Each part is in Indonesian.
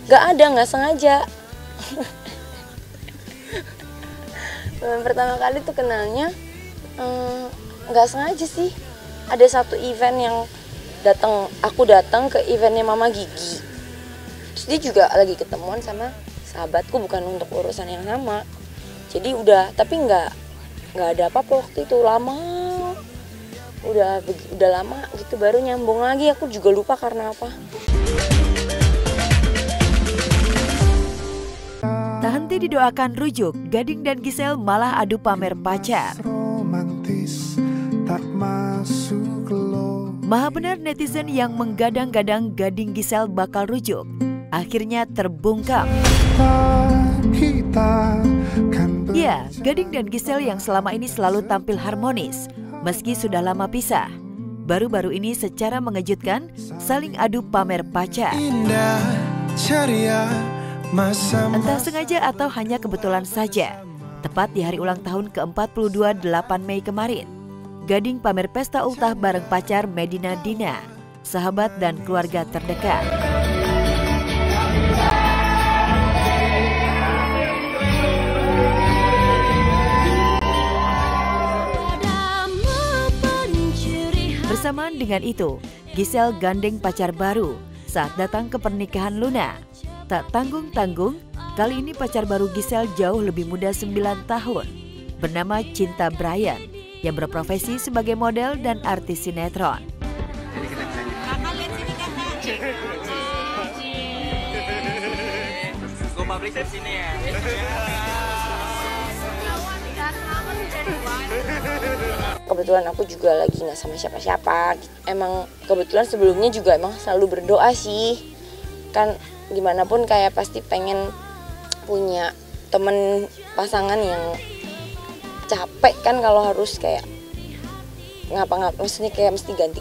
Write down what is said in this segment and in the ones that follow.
Gak ada, nggak sengaja. Pertama kali tuh kenalnya nggak sengaja sih. Ada satu event yang aku datang ke eventnya Mama Gigi. Terus dia juga lagi ketemuan sama sahabatku, bukan untuk urusan yang sama. Jadi tapi nggak ada apa-apa waktu itu, lama. Udah lama gitu baru nyambung lagi, aku juga lupa karena apa. Tak henti didoakan rujuk, Gading dan Giselle malah adu pamer pacar. Maha benar netizen yang menggadang-gadang Gading Giselle bakal rujuk, akhirnya terbungkam. Ya, Gading dan Giselle yang selama ini selalu tampil harmonis, meski sudah lama pisah. Baru-baru ini secara mengejutkan saling adu pamer pacar. Entah sengaja atau hanya kebetulan saja, tepat di hari ulang tahun ke-42 8 Mei kemarin, Gading pamer pesta ultah bareng pacar Medina Dina, sahabat dan keluarga terdekat. Bersamaan dengan itu, Giselle gandeng pacar baru saat datang ke pernikahan Luna. Tak tanggung-tanggung, kali ini pacar baru Giselle jauh lebih muda 9 tahun, bernama Cinta Brian, yang berprofesi sebagai model dan artis sinetron. Kebetulan aku juga lagi nggak sama siapa-siapa. Emang kebetulan sebelumnya juga emang selalu berdoa sih. Kan gimana pun kayak pasti pengen punya temen pasangan yang capek kan kalau harus kayak ngapa-ngapa, maksudnya kayak mesti ganti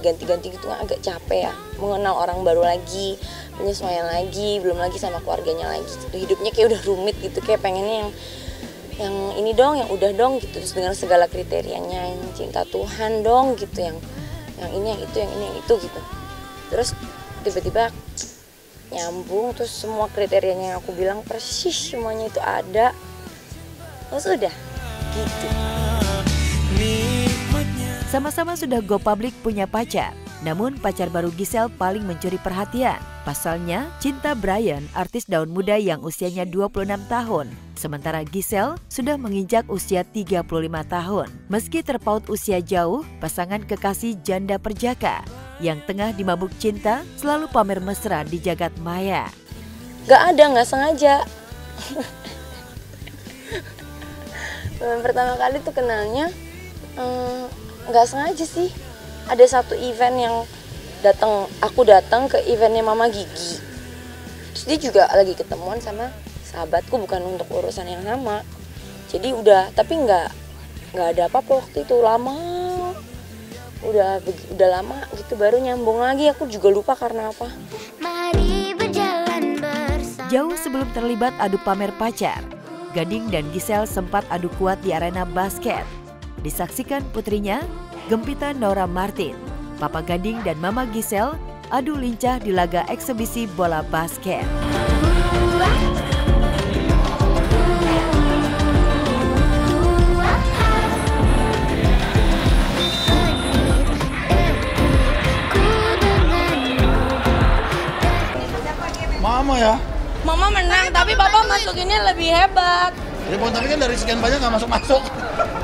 gitu, agak capek ya, mengenal orang baru lagi, penyesuaian lagi, belum lagi sama keluarganya lagi gitu. Hidupnya kayak udah rumit gitu, kayak pengennya yang ini dong, yang udah dong gitu, terus dengan segala kriterianya, yang cinta Tuhan dong gitu, yang ini, yang itu, yang ini, yang itu gitu. Terus tiba-tiba nyambung, terus semua kriterianya yang aku bilang persis semuanya itu ada. Terus udah gitu. Sama-sama sudah go public punya pacar, namun pacar baru Giselle paling mencuri perhatian. Pasalnya, Cinta Brian, artis daun muda yang usianya 26 tahun. Sementara Giselle sudah menginjak usia 35 tahun. Meski terpaut usia jauh, pasangan kekasih janda perjaka yang tengah dimabuk cinta selalu pamer mesra di jagat maya. Gak ada, nggak sengaja. Pertama kali tuh kenalnya nggak sengaja sih. Ada satu event yang aku datang ke eventnya Mama Gigi. Terus dia juga lagi ketemuan sama sahabatku, bukan untuk urusan yang sama. Jadi tapi nggak ada apa-apa waktu itu, lama. Udah lama gitu baru nyambung lagi, aku juga lupa karena apa. Jauh sebelum terlibat adu pamer pacar, Gading dan Giselle sempat adu kuat di arena basket. Disaksikan putrinya, Gempita Nora Martin, Papa Gading dan Mama Giselle adu lincah di laga eksebisi bola basket. Mama ya? Mama menang, tapi Papa masukinnya lebih hebat. Ya, tapi kan dari sekian banyak nggak masuk-masuk.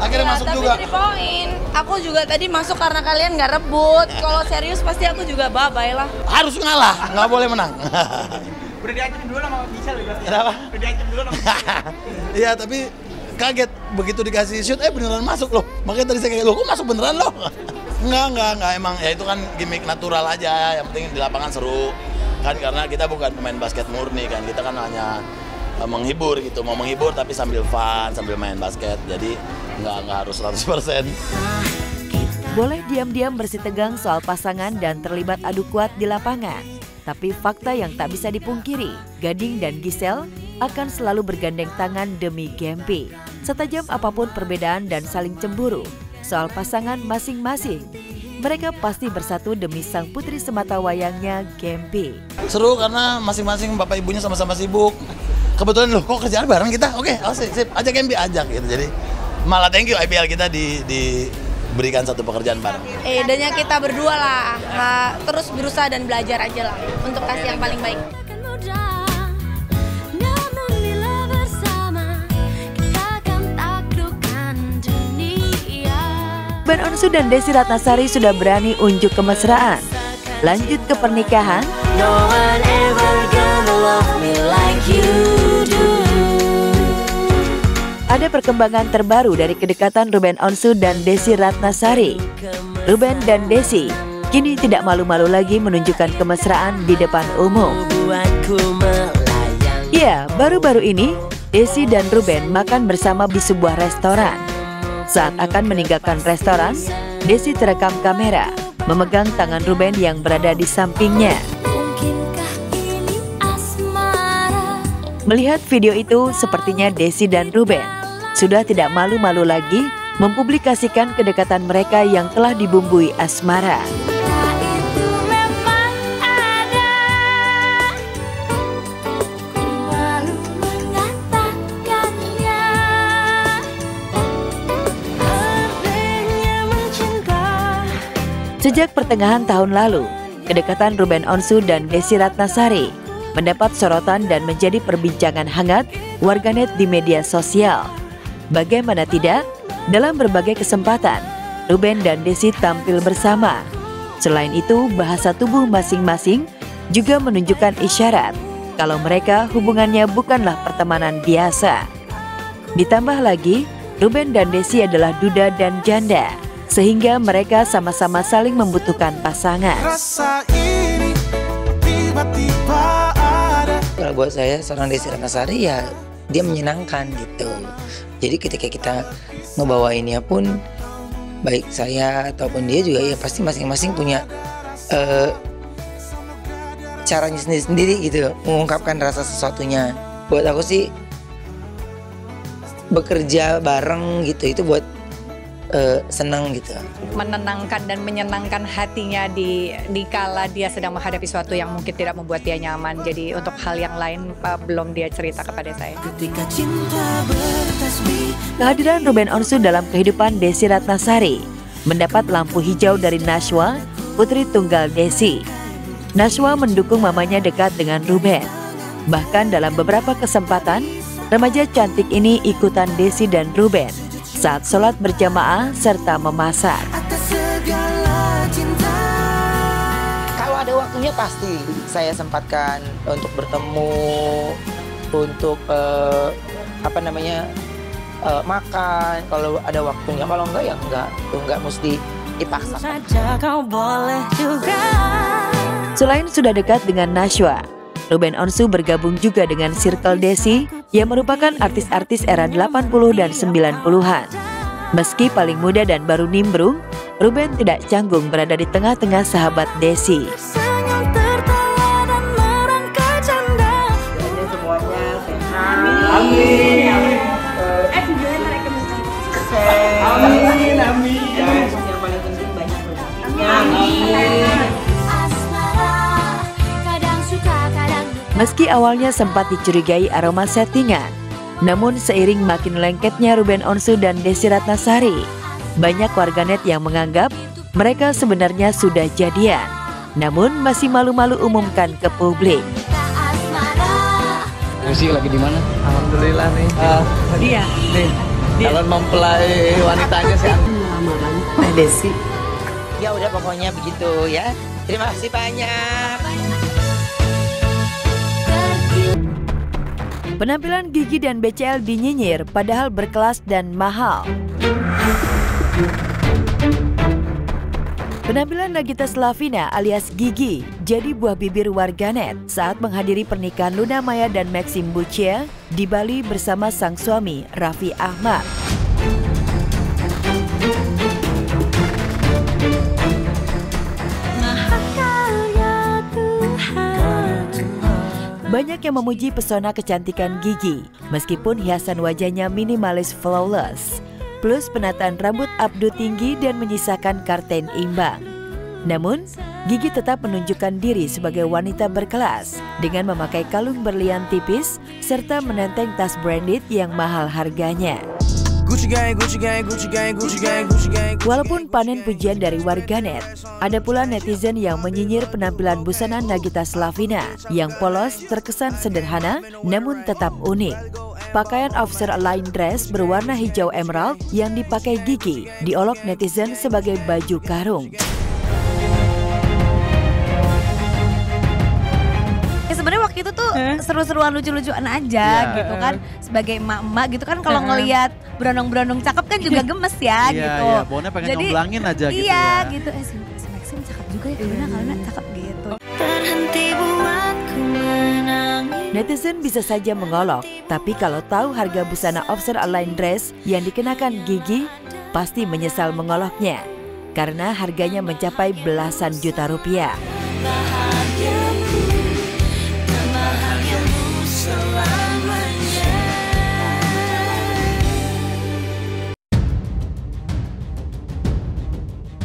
Akhirnya masuk tapi juga. 3 poin. Aku juga tadi masuk karena kalian nggak rebut. Kalau serius pasti aku juga bye-bye lah. Harus ngalah, nggak boleh menang. Udah diancam dulu sama Giselle ya? Kenapa? Udah diancam dulu sama Giselle. Iya, tapi kaget begitu dikasih shoot, beneran masuk loh. Makanya tadi saya kayak, loh kok masuk beneran loh? Enggak, emang ya itu kan gimmick natural aja. Yang penting di lapangan seru. Kan karena kita bukan pemain basket murni kan, kita kan hanya menghibur gitu, mau menghibur tapi sambil fun, sambil main basket, jadi nggak harus 100%. Boleh diam-diam bersitegang soal pasangan dan terlibat adu kuat di lapangan, tapi fakta yang tak bisa dipungkiri, Gading dan Giselle akan selalu bergandeng tangan demi Gempi. Setajam apapun perbedaan dan saling cemburu soal pasangan masing-masing, mereka pasti bersatu demi sang putri semata wayangnya, Gempi. Seru karena masing-masing bapak ibunya sama-sama sibuk. Kebetulan loh, kok kerjaan bareng kita? Oke, sip, ajak Gempi, ajak gitu. Jadi malah thank you IBL kita diberikan satu pekerjaan bareng. Idenya kita berdua lah, terus berusaha dan belajar aja lah untuk kasih yang paling baik. Ruben Onsu dan Desi Ratnasari sudah berani unjuk kemesraan. Lanjut ke pernikahan. Ada perkembangan terbaru dari kedekatan Ruben Onsu dan Desi Ratnasari. Ruben dan Desi kini tidak malu-malu lagi menunjukkan kemesraan di depan umum. Ya, baru-baru ini Desi dan Ruben makan bersama di sebuah restoran. Saat akan meninggalkan restoran, Desi terekam kamera memegang tangan Ruben yang berada di sampingnya. Melihat video itu, sepertinya Desi dan Ruben sudah tidak malu-malu lagi mempublikasikan kedekatan mereka yang telah dibumbui asmara. Sejak pertengahan tahun lalu, kedekatan Ruben Onsu dan Desi Ratnasari mendapat sorotan dan menjadi perbincangan hangat warganet di media sosial. Bagaimana tidak, dalam berbagai kesempatan, Ruben dan Desi tampil bersama. Selain itu, bahasa tubuh masing-masing juga menunjukkan isyarat kalau mereka hubungannya bukanlah pertemanan biasa. Ditambah lagi, Ruben dan Desi adalah duda dan janda, sehingga mereka sama-sama saling membutuhkan pasangan. Kalau buat saya, seorang Desi Ratnasari ya dia menyenangkan gitu. Jadi ketika kita ngebawainnya pun, baik saya ataupun dia juga ya pasti masing-masing punya caranya sendiri-sendiri gitu mengungkapkan rasa sesuatunya. Buat aku sih bekerja bareng gitu itu buat senang gitu. Menenangkan dan menyenangkan hatinya di kala dia sedang menghadapi sesuatu yang mungkin tidak membuat dia nyaman. Jadi untuk hal yang lain belum dia cerita kepada saya. Kehadiran Ruben Onsu dalam kehidupan Desi Ratnasari mendapat lampu hijau dari Nashwa, putri tunggal Desi. Nashwa mendukung mamanya dekat dengan Ruben. Bahkan dalam beberapa kesempatan, remaja cantik ini ikutan Desi dan Ruben saat sholat berjamaah serta memasak. Kalau ada waktunya pasti saya sempatkan untuk bertemu, untuk makan. Kalau ada waktunya, kalau enggak ya enggak mesti dipaksa. Selain sudah dekat dengan Nashwa, Ruben Onsu bergabung juga dengan Circle Desi yang merupakan artis-artis era 80 dan 90-an. Meski paling muda dan baru nimbrung, Ruben tidak canggung berada di tengah-tengah sahabat Desi. Meski awalnya sempat dicurigai aroma settingan, namun seiring makin lengketnya Ruben Onsu dan Desi Ratnasari, banyak warganet yang menganggap mereka sebenarnya sudah jadian, namun masih malu-malu umumkan ke publik. Desi lagi di mana? Alhamdulillah nih. Iya. Calon mempelai wanitanya sih. Desi. Ya udah pokoknya begitu ya. Terima kasih banyak. Penampilan Gigi dan BCL dinyinyir padahal berkelas dan mahal. Penampilan Nagita Slavina alias Gigi jadi buah bibir warganet saat menghadiri pernikahan Luna Maya dan Maxim Bucia di Bali bersama sang suami Raffi Ahmad. Banyak yang memuji pesona kecantikan Gigi, meskipun hiasan wajahnya minimalis flawless, plus penataan rambut abdu tinggi dan menyisakan karten imbang. Namun, Gigi tetap menunjukkan diri sebagai wanita berkelas dengan memakai kalung berlian tipis serta menenteng tas branded yang mahal harganya. Walaupun panen pujian dari warganet, ada pula netizen yang menyinyir penampilan busana Nagita Slavina yang polos, terkesan sederhana, namun tetap unik. Pakaian officer line dress berwarna hijau emerald yang dipakai Gigi diolok netizen sebagai baju karung. Sebenarnya waktu itu tuh seru-seruan lucu-lucuan aja gitu kan, sebagai emak-emak gitu kan, kalau ngelihat berondong-berondong cakep kan juga gemes ya gitu. Iya, Bona pengen nyomblangin aja gitu ya. Iya gitu, si Maxim cakep juga ya, karena cakep gitu. Netizen bisa saja mengolok, tapi kalau tahu harga busana officer line dress yang dikenakan Gigi, pasti menyesal mengoloknya karena harganya mencapai belasan juta rupiah.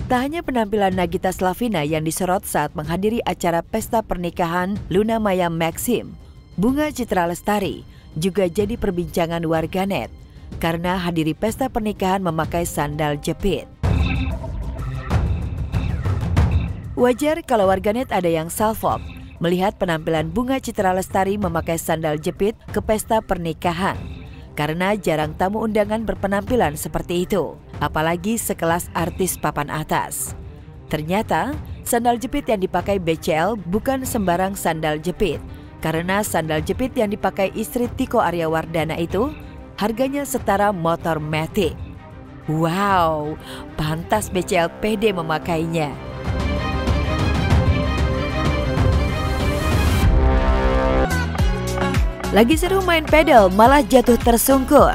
Tak hanya penampilan Nagita Slavina yang disorot saat menghadiri acara pesta pernikahan Luna Maya Maxim, Bunga Citra Lestari juga jadi perbincangan warganet karena hadiri pesta pernikahan memakai sandal jepit. Wajar kalau warganet ada yang salfok melihat penampilan Bunga Citra Lestari memakai sandal jepit ke pesta pernikahan, karena jarang tamu undangan berpenampilan seperti itu, apalagi sekelas artis papan atas. Ternyata, sandal jepit yang dipakai BCL bukan sembarang sandal jepit, karena sandal jepit yang dipakai istri Tiko Aryawardana itu harganya setara motor Matic. Wow, pantas BCL pede memakainya. Lagi seru main pedal malah jatuh tersungkur.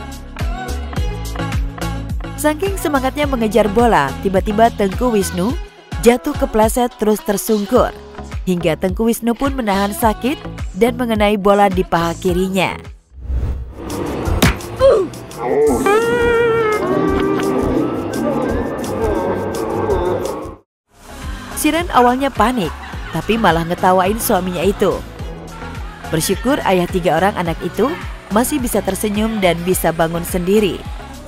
Saking semangatnya mengejar bola, tiba-tiba Tengku Wisnu jatuh kepleset terus tersungkur. Hingga Tengku Wisnu pun menahan sakit dan mengenai bola di paha kirinya. Siren awalnya panik, tapi malah ngetawain suaminya itu. Bersyukur ayah 3 orang anak itu masih bisa tersenyum dan bisa bangun sendiri.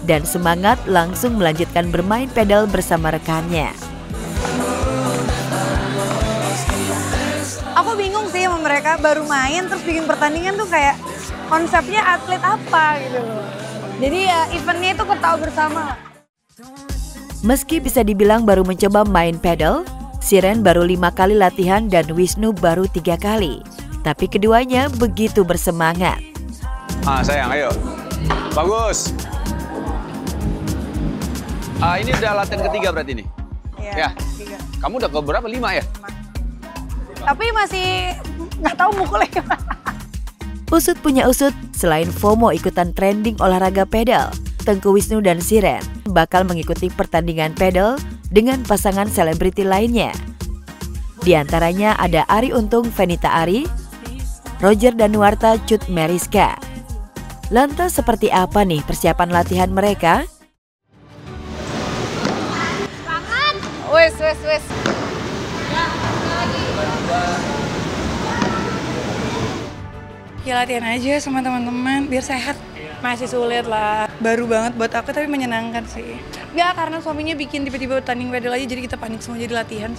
Dan semangat langsung melanjutkan bermain pedal bersama rekannya. Aku bingung sih sama mereka, baru main terus bikin pertandingan tuh kayak konsepnya atlet apa gitu loh. Jadi ya eventnya itu ketawa bersama. Meski bisa dibilang baru mencoba main pedal, Siren baru 5 kali latihan dan Wisnu baru 3 kali. Tapi keduanya begitu bersemangat. Sayang, ayo. Bagus. Ini udah latihan ketiga berarti nih? Iya, ya. 3. Kamu udah ke berapa? 5 ya? Tapi masih nggak tahu mukulnya. Usut punya usut, selain FOMO ikutan trending olahraga pedal, Tengku Wisnu dan Siren bakal mengikuti pertandingan pedal dengan pasangan selebriti lainnya. Di antaranya ada Arie Untung Fenita Arie, Roger Danuarta Cut Meriska. Lantas seperti apa nih persiapan latihan mereka? Semangat! Wes. Ya latihan aja sama teman-teman biar sehat. Masih sulit lah, baru banget buat aku tapi menyenangkan sih. Ya karena suaminya bikin tiba-tiba tanding pedal aja jadi kita panik semua jadi latihan.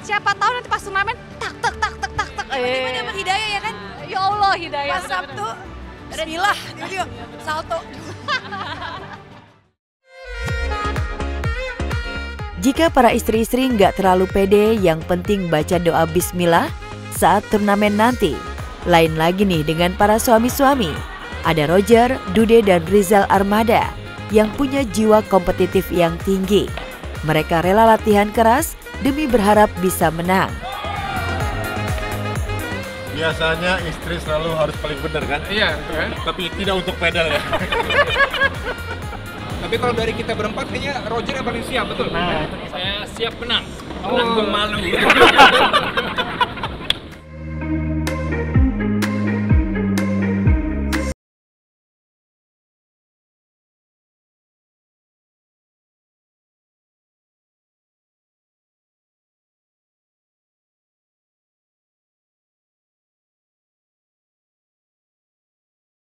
Siapa tahu nanti pas turnamen tak. Tiba-tiba dapat hidayah ya kan? Ya Allah hidayah. Pas Sabtu, bismillah, tiba-tiba salto. Jika para istri-istri nggak terlalu pede, yang penting baca doa bismillah saat turnamen nanti. Lain lagi nih dengan para suami-suami. Ada Roger, Dude, dan Rizal Armada yang punya jiwa kompetitif yang tinggi. Mereka rela latihan keras demi berharap bisa menang. Biasanya istri selalu harus paling benar kan? Iya, kan? Tapi tidak untuk pedal ya. Tapi kalau dari kita berempat kayaknya Roger yang paling siap, betul? Nah, saya siap menang. Menang malu.